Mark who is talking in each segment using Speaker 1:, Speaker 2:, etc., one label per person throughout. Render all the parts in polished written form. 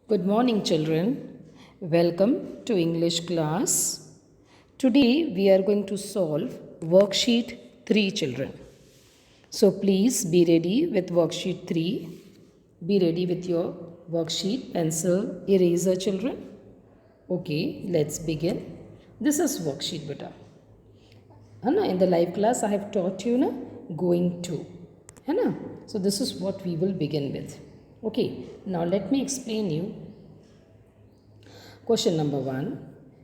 Speaker 1: Good morning, children. Welcome to English class. Today we are going to solve worksheet 3, children. So please be ready with worksheet 3. Be ready with your worksheet, pencil, eraser, children. Okay, let's begin. This is worksheet beta. In the live class I have taught you going to. So this is what we will begin with. Okay, now let me explain you. Question number 1.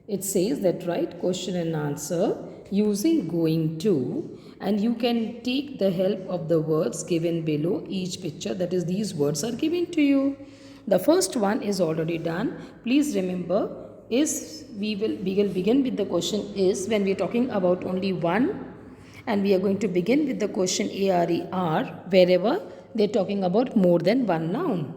Speaker 1: It says that write question and answer using going to, and you can take the help of the words given below each picture, that is these words are given to you. The first one is already done. Please remember, we will begin with the question is when we are talking about only one, and we are going to begin with the question ARER wherever they are talking about more than one noun.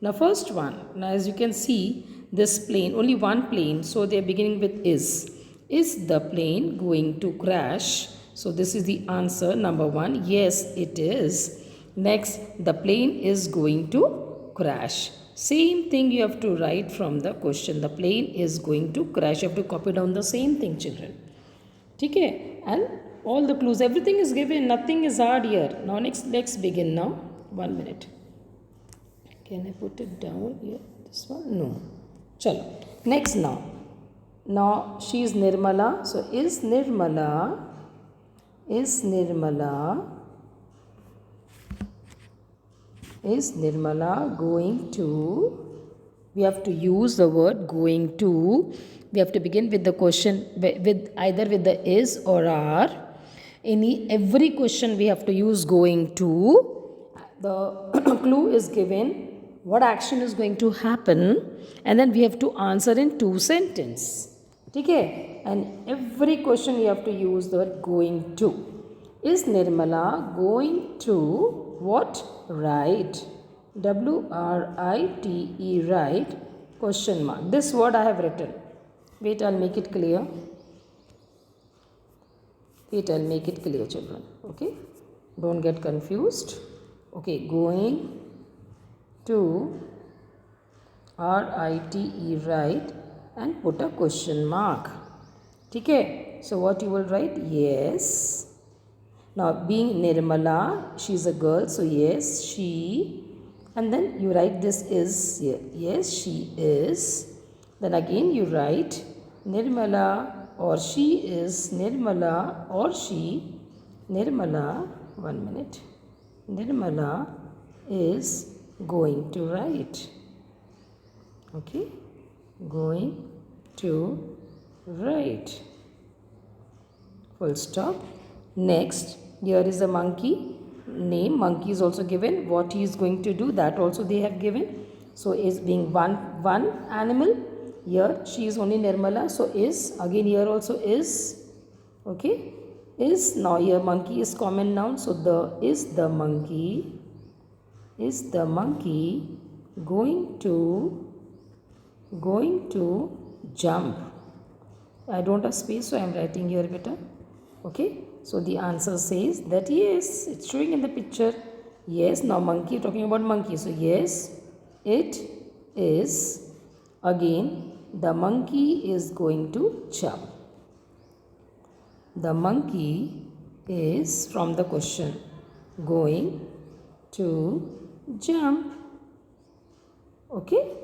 Speaker 1: Now first one, now as you can see this plane, only one plane, so they are beginning with is. Is the plane going to crash? So this is the answer number 1. Yes, it is. Next, the plane is going to crash. Same thing you have to write from the question. The plane is going to crash. You have to copy down the same thing, children. Okay, and all the clues, everything is given, nothing is hard here. Now let's begin now. 1 minute. Can I put it down here? This one? No. Chalo. Next now. Now she is Nirmala. So is Nirmala going to, we have to use the word going to. We have to begin with the question with either with the is or are. Every question we have to use going to. The clue is given what action is going to happen, and then we have to answer in 2 sentences. Okay? And every question we have to use the word going to. Is Nirmala going to what? Write. WRITE, write, question mark. This word I have written. Wait, I'll make it clear. Children. Okay? Don't get confused. Okay, going to, RITE, write, and put a question mark. Okay? So what you will write? Yes. Now being Nirmala, she is a girl, so yes, she. And then you write this is here. Yes, she is. Then again you write Nirmala, or she is Nirmala, or she. Nirmala, 1 minute. Nirmala is going to write. Okay? Going to write. Full stop. Next, here is a monkey. Name, monkey is also given. What he is going to do, that also they have given. So is being one animal. Here she is only Nirmala. So is, again here also is. Okay? Is, now here monkey is common noun. So the is the monkey going to jump. I don't have space, so I am writing here better. Okay, so the answer says that yes, it's showing in the picture. Yes, now monkey, talking about monkey. So yes, it is. Again, the monkey is going to jump. The monkey is, from the question, going to jump. Okay?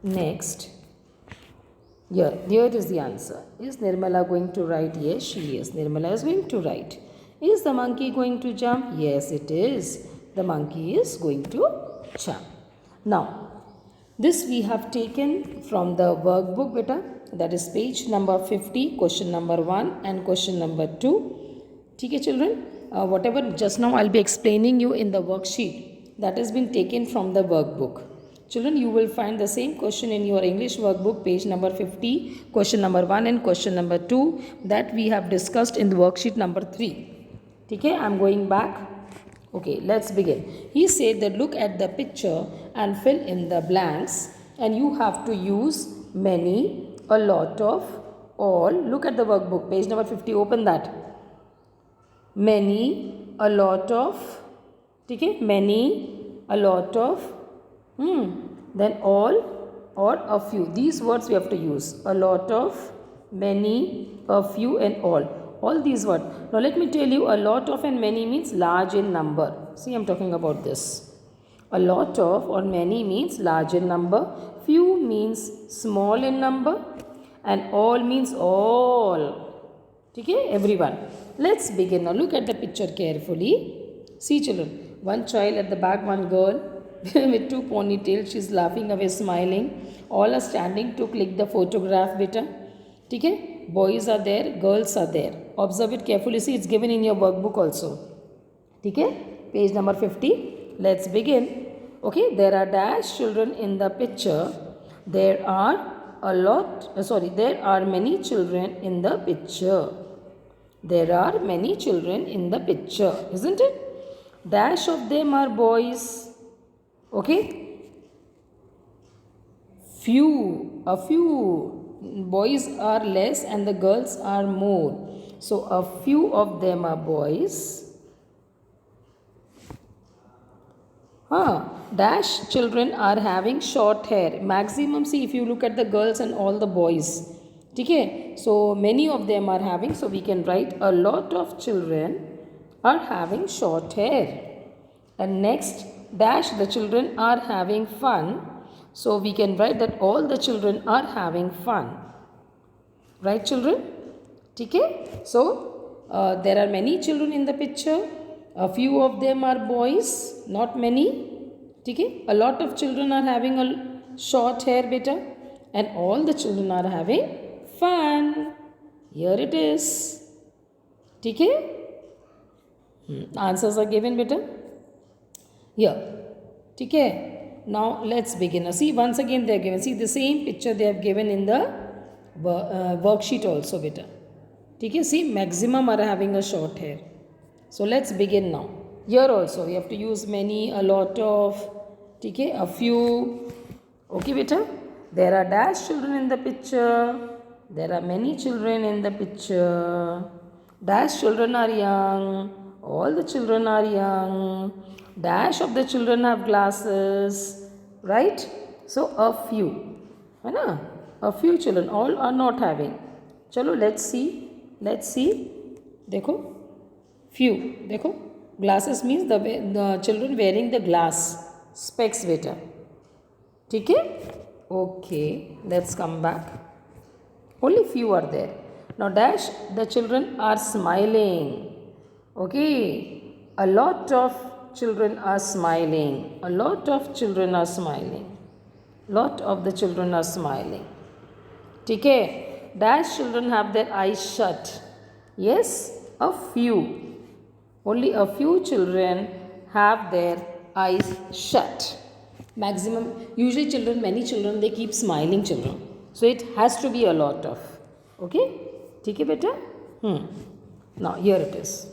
Speaker 1: Next. Here is the answer. Is Nirmala going to write? Yes, she is. Nirmala is going to write. Is the monkey going to jump? Yes, it is. The monkey is going to jump. Now, this we have taken from the workbook, beta. That is page number 50, question number 1 and question number 2. Okay, children? Whatever just now I'll be explaining you in the worksheet, that has been taken from the workbook. Children, you will find the same question in your English workbook, page number 50, question number 1 and question number 2 that we have discussed in the worksheet number 3. Okay, I am going back. Okay, let's begin. He said that look at the picture and fill in the blanks, and you have to use many, a lot of, all. Look at the workbook, page number 50, open that. Many, a lot of, okay, many, a lot of, then all or a few. These words we have to use. A lot of, many, a few and all. All these words. Now let me tell you, a lot of and many means large in number. See, I am talking about this. A lot of or many means large in number. Few means small in number. And all means all. Okay, everyone. Let's begin now. Look at the picture carefully. See children, one child at the back, one girl with two ponytails. She's laughing away, smiling. All are standing to click the photograph, beta. Okay, boys are there, girls are there. Observe it carefully. See, it's given in your workbook also. Okay, page number 50. Let's begin. Okay, there are dash children in the picture. There are there are many children in the picture. There are many children in the picture, isn't it? Dash of them are boys. Okay, a few boys are less and the girls are more. So a few of them are boys. Dash children are having short hair. Maximum, see, if you look at the girls and all the boys. Okay, so many of them are having, so we can write a lot of children are having short hair. And next, dash the children are having fun. So we can write that all the children are having fun. Right children? Okay, so there are many children in the picture. A few of them are boys, not many. Okay, a lot of children are having a short hair, beta, and all the children are having fun. Here it is. Okay, answers are given, beta. Here. Okay, now let's begin. Now see, once again they are given. See, the same picture they have given in the worksheet also, beta. Okay, see, maximum are having a short hair. So let's begin now. Here also we have to use many, a lot of, okay, a few. Okay, beta. There are dash children in the picture. There are many children in the picture. Dash children are young. All the children are young. Dash of the children have glasses. Right? So a few. A few children. All are not having. Chalo, let's see. Let's see. Dekho. Few. Dekho. Glasses means the children wearing the glass. Specs, beta. Okay? Okay. Let's come back. Only few are there. Now dash, the children are smiling. Okay. A lot of children are smiling. A lot of children are smiling. Lot of the children are smiling. Okay. Dash children have their eyes shut. Yes, a few. Only a few children have their eyes shut. Maximum, usually children, many children, they keep smiling children. So it has to be a lot of. Okay? Okay, beta? Now here it is.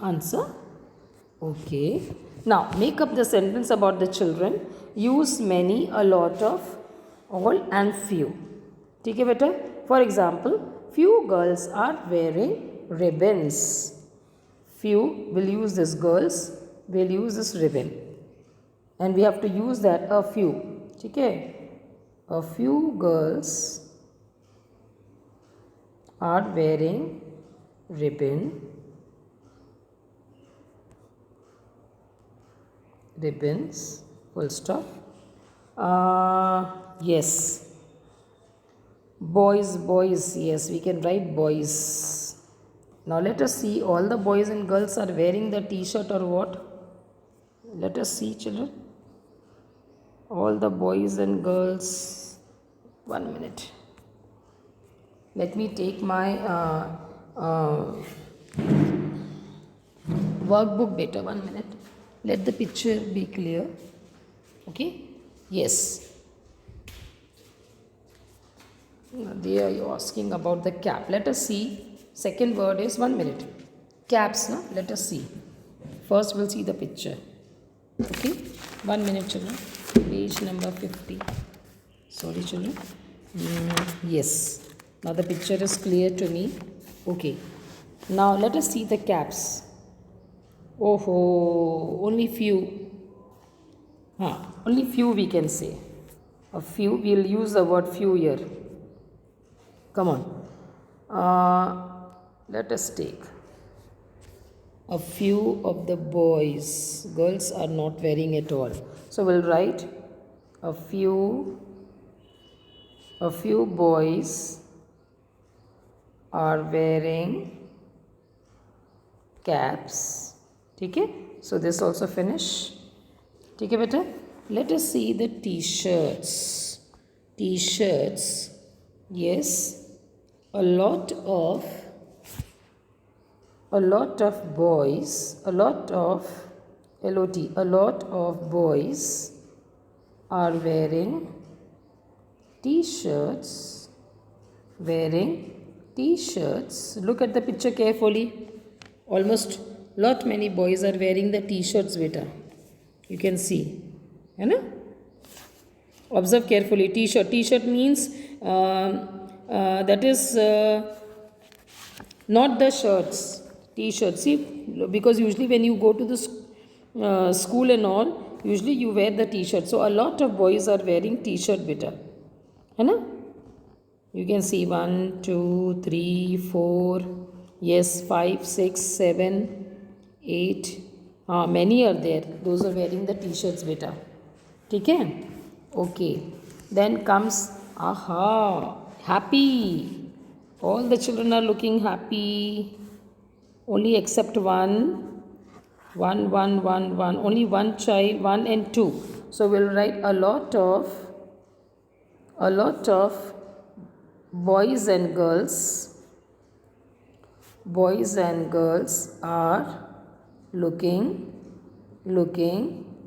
Speaker 1: Answer. Okay. Now make up the sentence about the children. Use many, a lot of, all and few. Okay, beta? For example, few girls are wearing ribbons. Few will use this girls, will use this ribbon. And we have to use that a few. Okay? A few girls are wearing ribbons, full stop. Yes. Boys, yes, we can write boys. Now let us see, all the boys and girls are wearing the t-shirt or what? Let us see, children. All the boys and girls. 1 minute. Let me take my workbook better. 1 minute. Let the picture be clear. Okay? Yes. There you are asking about the cap. Let us see. Second word is 1 minute. Caps, no? Let us see. First we'll see the picture. Okay? 1 minute, children. Page number 50. Sorry, children. Yes. Now the picture is clear to me. Okay. Now let us see the caps. Oh, only few. Only few we can say. A few, we'll use the word few here. Come on. Let us take a few of the boys. Girls are not wearing at all. So we'll write a few boys are wearing caps. Okay? So this also finish. Okay, beta? Let us see the t-shirts. T-shirts. Yes. A lot of boys, a lot of boys are wearing t-shirts. Look at the picture carefully. Almost many boys are wearing the t-shirts, beta. You can see. Observe carefully. T-shirt. T-shirt means that is not the shirts. T-shirt. See, because usually when you go to the school and all, usually you wear the t-shirt. So a lot of boys are wearing t-shirt, beta. You can see 1, 2, 3, 4, yes, 5, 6, 7, 8. Many are there. Those are wearing the t-shirts, beta. Okay? Okay. Then comes, happy. All the children are looking happy. Only except one. Only one child, 1 and 2. So we'll write a lot of boys and girls are looking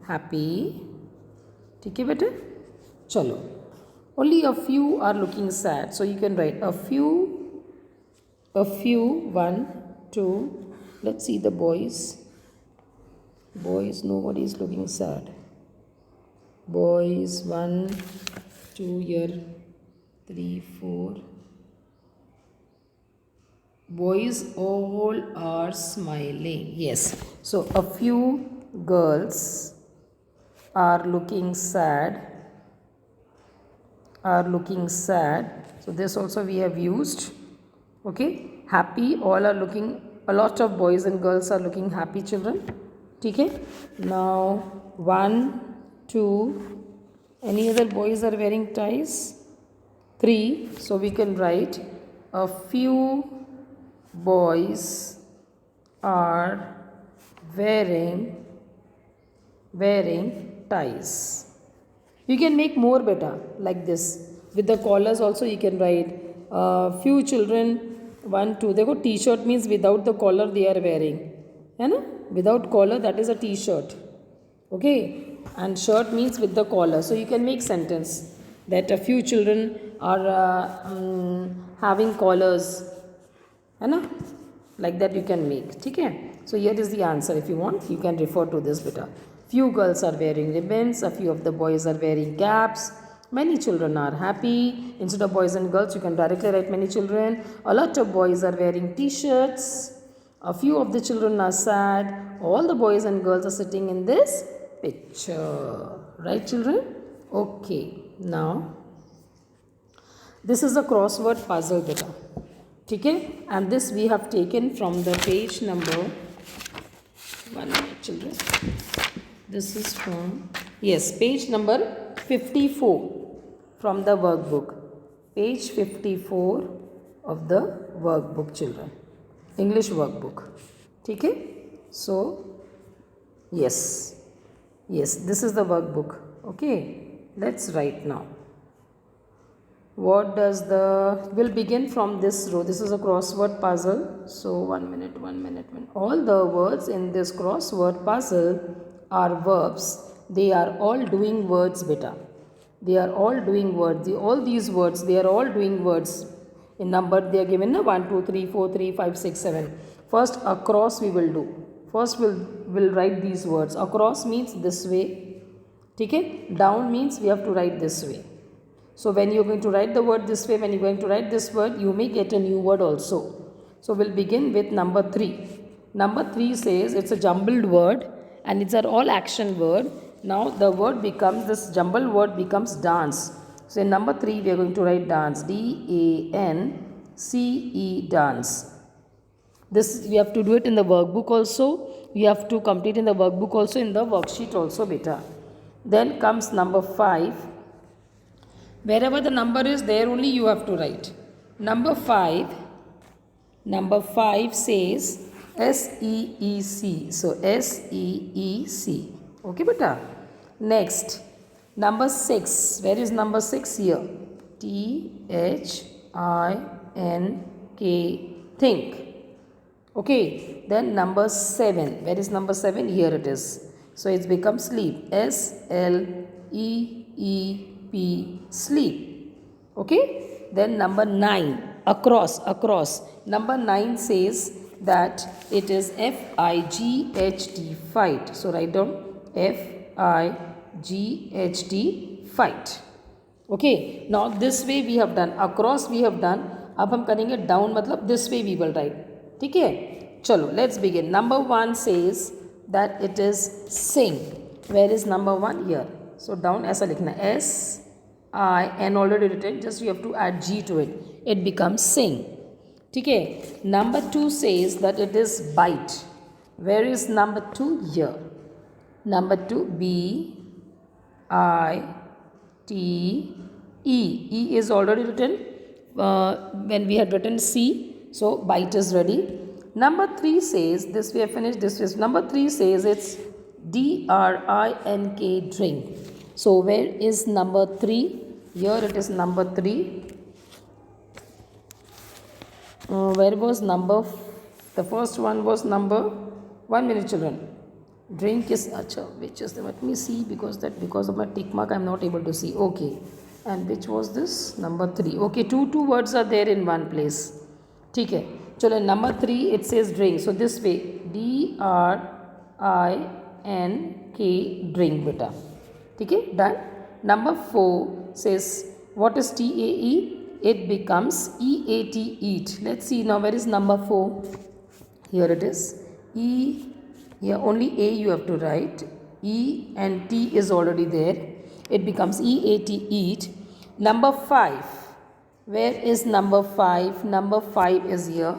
Speaker 1: happy. Okay, beta? Chalo. Only a few are looking sad. So you can write a few, 1, 2. Let's see the boys. Boys, nobody is looking sad. Boys, 1, 2 here, 3, 4. Boys all are smiling. Yes. So a few girls are looking sad. So this also we have used. Okay. Happy. All are looking. A lot of boys and girls are looking happy, children. Okay. Now 1, 2. Any other boys are wearing ties? 3. So we can write a few boys are wearing ties. You can make more better like this. With the collars also you can write few children, 1, 2. देखो t-shirt means without the collar they are wearing. Without collar, that is a t-shirt. Okay. And shirt means with the collar. So you can make sentence that a few children are having collars. Like that you can make. Okay. So here is the answer. If you want, you can refer to this better. Few girls are wearing ribbons. A few of the boys are wearing caps. Many children are happy. Instead of boys and girls, you can directly write many children. A lot of boys are wearing t-shirts. A few of the children are sad. All the boys and girls are sitting in this picture. Right, children? Okay. Now, this is a crossword puzzle beta. Okay? And this we have taken from the page number. 1 minute, children. This is from, yes, page number 54 from the workbook. Page 54 of the workbook, children. English workbook. Okay? So, yes, this is the workbook. Okay? Let's write now. What does we'll begin from this row. This is a crossword puzzle. So, 1 minute. All the words in this crossword puzzle are verbs. They are all doing words, beta. They are all doing words. All these words, they are all doing words. In number, they are given 1, 2, 3, 4, 3, 5, 6, 7. First, across we will do. First, we'll write these words. Across means this way. Okay? Down means we have to write this way. So, when you are going to write the word this way, when you are going to write this word, you may get a new word also. So, we'll begin with number 3. Number 3 says it's a jumbled word and it's an all action word. Now the word becomes, this jumbled word becomes dance. So in number 3 we are going to write dance, D-A-N-C-E, dance. This we have to do it in the workbook also. We have to complete in the workbook also, in the worksheet also, beta. Then comes number 5. Wherever the number is, there only you have to write. Number 5 says S-E-E-C. So S-E-E-C. Okay, beta. Next, number 6. Where is number 6 here? T-H-I-N-K, think. Okay, then number 7. Where is number 7? Here it is. So it becomes sleep. S-L-E-E-P, sleep. Okay, then number 9. Across. Number 9 says that it is F-I-G-H-T, fight. So write down F-I-G-H-T, fight. Okay, now this way we have done. Across we have done. अब हम करेंगे down, मतलब this way we will write. ठीक है, चलो let's begin. Number 1 says that it is sing. Where is number 1? Here. So down ऐसा लिखना, S I N already written, just you have to add G to it. It becomes sing. ठीक है. Number 2 says that it is bite. Where is number 2? Here. Number 2, B I T E. E is already written when we had written C. So bite is ready. Number 3 says, this we have finished, this is number 3 says it's D-R-I-N-K, drink. So where is number 3? Here it is number 3. Where was number? The first one was number 1 minute, children. Drink is, acha, which is, let me see, because of my tick mark I am not able to see. Okay, and which was this? Number 3. Okay, two words are there in one place. ठीक है, चलो number 3 it says drink. So this way, D-R-I-N-K, drink, beta. ठीक है, done. Number 4 says, what is T-A-E? It becomes E-A-T, eat. Let's see now, where is number 4? Here it is. E, here only A you have to write. E and T is already there. It becomes E-A-T, eat. Number 5. Where is number 5? Number 5 is here.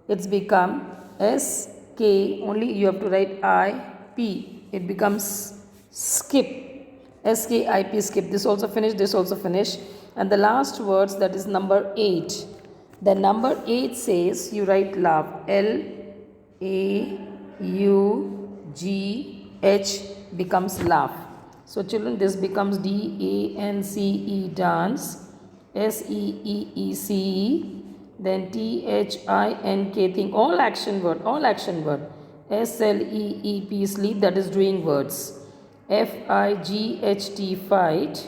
Speaker 1: It's become S-K, only you have to write I-P. It becomes skip. S-K-I-P, skip. This also finished, this also finished. And the last words, that is number 8. The number 8 says, you write laugh. L-A-U-G-H, becomes laugh. So children, this becomes D-A-N-C-E, dance. S-E-E-E-C-E, then T-H-I-N-K, think. All action word. S-L-E-E-P, sleep, that is doing words. F-I-G-H-T, fight.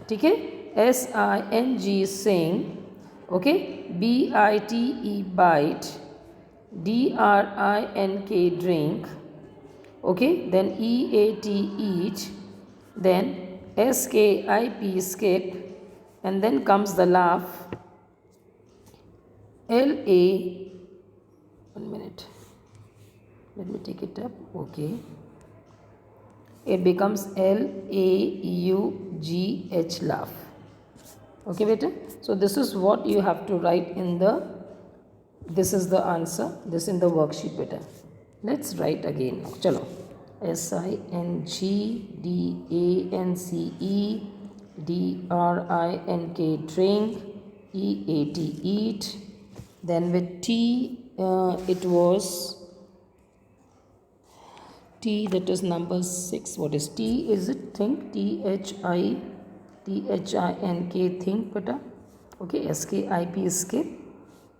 Speaker 1: ठीक है. S-I-N-G, sing. Okay. B-I-T-E, bite. D-R-I-N-K, drink. Okay. Then E-A-T, eat. Then S-K-I-P, skip. And then comes the laugh. L-A, 1 minute. Let me take it up. Okay. It becomes L-A-U-G-H, laugh. Okay, beta. So this is what you have to write in the, this is the answer, this in the worksheet, beta. Let's write again now. Chalo. S-I-N-G-D-A-N-C-E, D-R-I-N-K, drink. E-A-T, eat. Then with T, it was T, that is number 6. What is T? Is it think? T-H-I-N-K, think, beta. Okay, S-K-I-P, skip.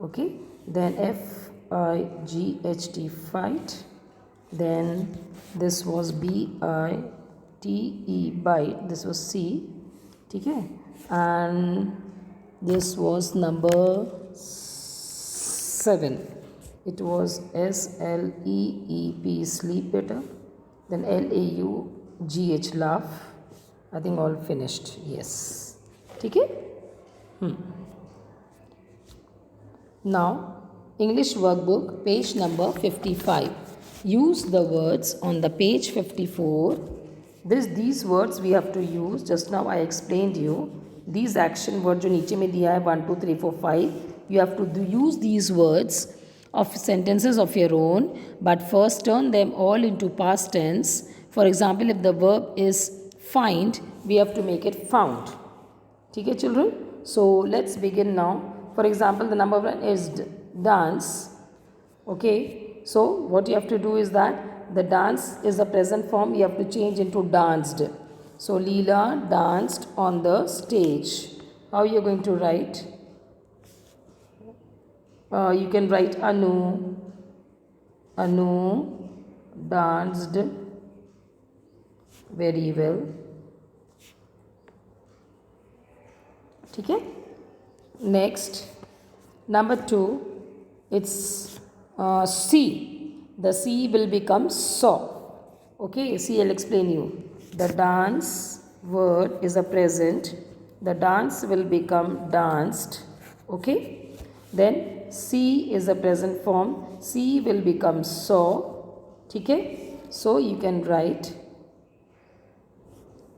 Speaker 1: Okay, then F-I-G-H-T, fight. Then this was B-I-T-E, bite. This was C. Okay, and this was number 7. It was S-L-E-E-P, sleep, beta. Then L-A-U-G-H, laugh. I think all finished. Yes. Okay. Now, English workbook, page number 55. Use the words on the page 54 these words we have to use. Just now I explained you these action words जो नीचे में दिया है 1 2 3 4 5, you have to use these words of sentences of your own, but first turn them all into past tense. For example, if the verb is find, we have to make it found. ठीक है children? So let's begin now. For example, the number one is dance. Okay, so what you have to do is that the dance is the present form, you have to change into danced. So Leela danced on the stage. How you are going to write? You can write Anu danced very well. ठीक है? Next, number 2, it's C. The C will become saw. Okay, see, I'll explain you. The dance word is a present. The dance will become danced. Okay, then C is a present form. C will become saw. ठीक है? So you can write.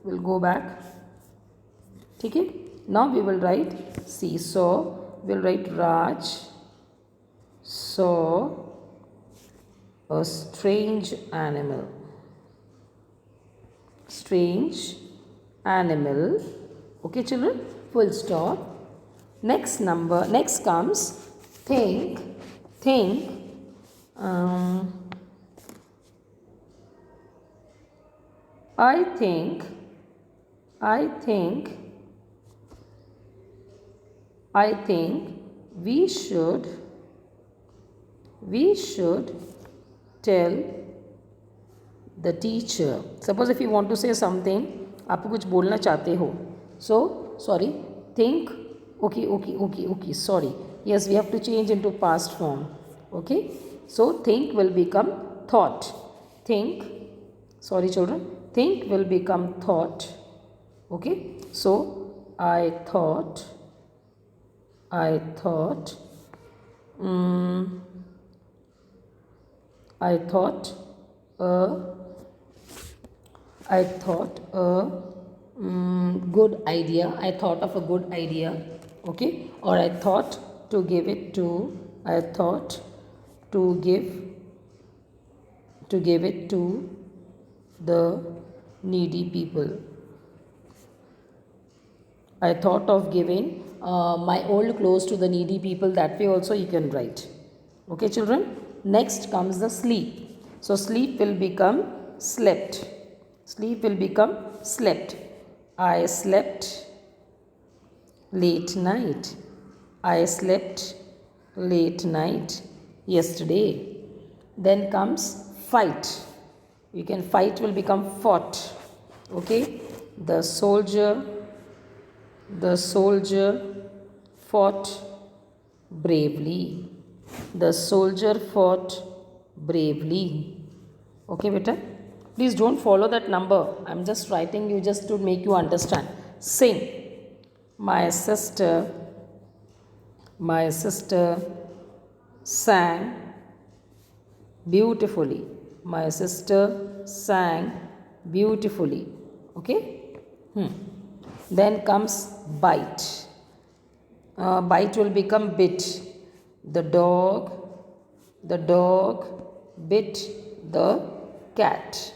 Speaker 1: We'll go back. ठीक है? Now we will write seesaw. We'll write Raj saw a strange animal. Strange animal. Okay children, full stop. Next comes think. I think we should tell the teacher. Suppose if you want to say something, आपको कुछ बोलना चाहते हो, so sorry, think. Okay, sorry, yes, we have to change into past form. Okay, so think will become thought. Think, sorry children, think will become thought. Okay, so I thought good idea. I thought of a good idea. Okay, or I thought to give it to the needy people. I thought of giving my old clothes to the needy people. That way also you can write. Okay children, next comes the sleep. So sleep will become slept. I slept late night. I slept late night yesterday. Then comes fight. You can fight will become fought. Okay, the soldier fought bravely. Okay beta, please don't follow that number. I'm just writing you just to make you understand. Sing. My sister sang beautifully. Okay. Then comes bite. Bite will become bit. The dog bit the cat.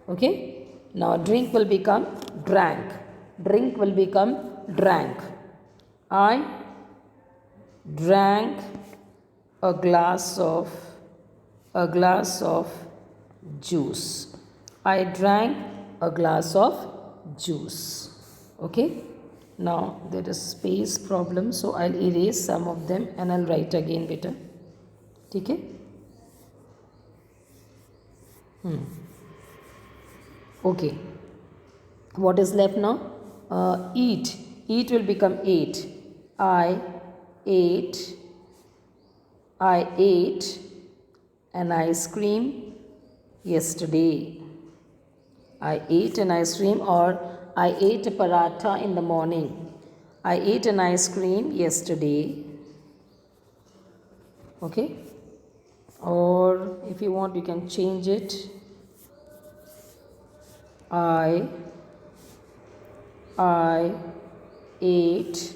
Speaker 1: Okay, now drink will become drank. I drank a glass of juice. I drank a glass of juice. Okay, now there is space problem, so I'll erase some of them and I'll write again beta. ठीक है? Okay, what is left now? Eat will become ate. I ate an ice cream yesterday. I ate an ice cream, or I ate a paratha in the morning. I ate an ice cream yesterday. Okay, or if you want you can change it. I I ate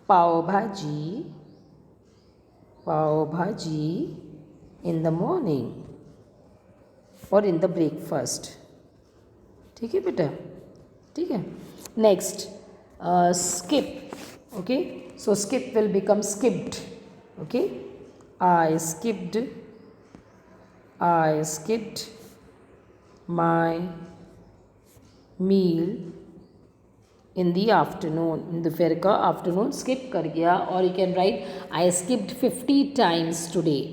Speaker 1: pav bhaji in the morning or in the breakfast. ठीक है बेटा, ठीक है. Next, skip. Okay, so skip will become skipped. Okay, I skipped my meal in the afternoon. In दोपहर का afternoon skip कर गया. और you can write I skipped 50 times today.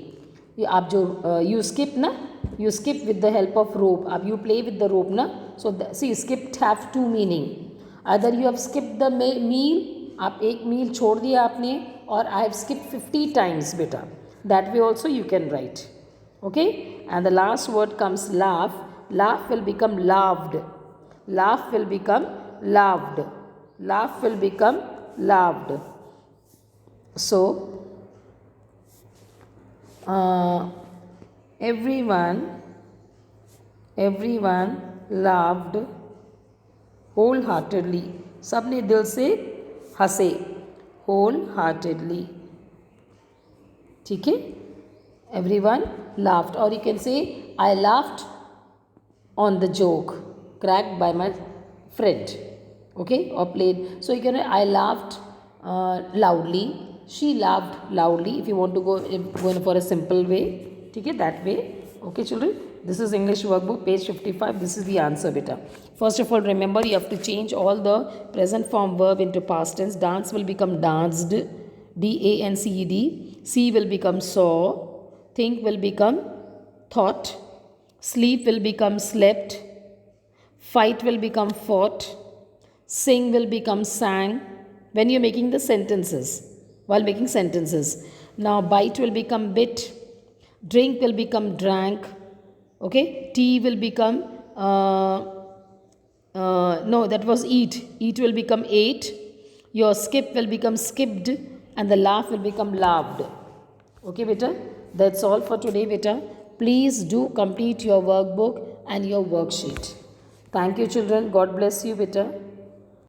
Speaker 1: आप जो you skip ना, you skip with the help of rope. अब you play with the rope ना, so see skipped have two meaning. Either you have skipped the meal, आप एक मील छोड़ दिया आपने, और I have skipped 50 times बेटा. That way also you can write. Okay, and the last word comes laugh. Laugh will become laughed. Laugh will become laughed. Laugh will become laughed. So everyone laughed wholeheartedly. सबने दिल से हंसे. wholeheartedly. ठीक है, everyone laughed. Or you can say I laughed on the joke cracked by my friend. Okay, or played. So you can I laughed loudly, she laughed loudly, if you want to go in for a simple way. ठीक है, that way. Okay children, this is English workbook page 55. This is the answer beta. First of all, remember you have to change all the present form verb into past tense. Dance will become danced, DANCED. See will become saw. Think will become thought. Sleep will become slept. Fight will become fought. Sing will become sang. When you're making the sentences, while making sentences. Now bite will become bit. Drink will become drank. Okay, tea will become no, that was eat. Eat will become ate. Your skip will become skipped, and the laugh will become laughed. Okay beta, that's all for today beta. Please do complete your workbook and your worksheet. Thank you children. God bless you beta.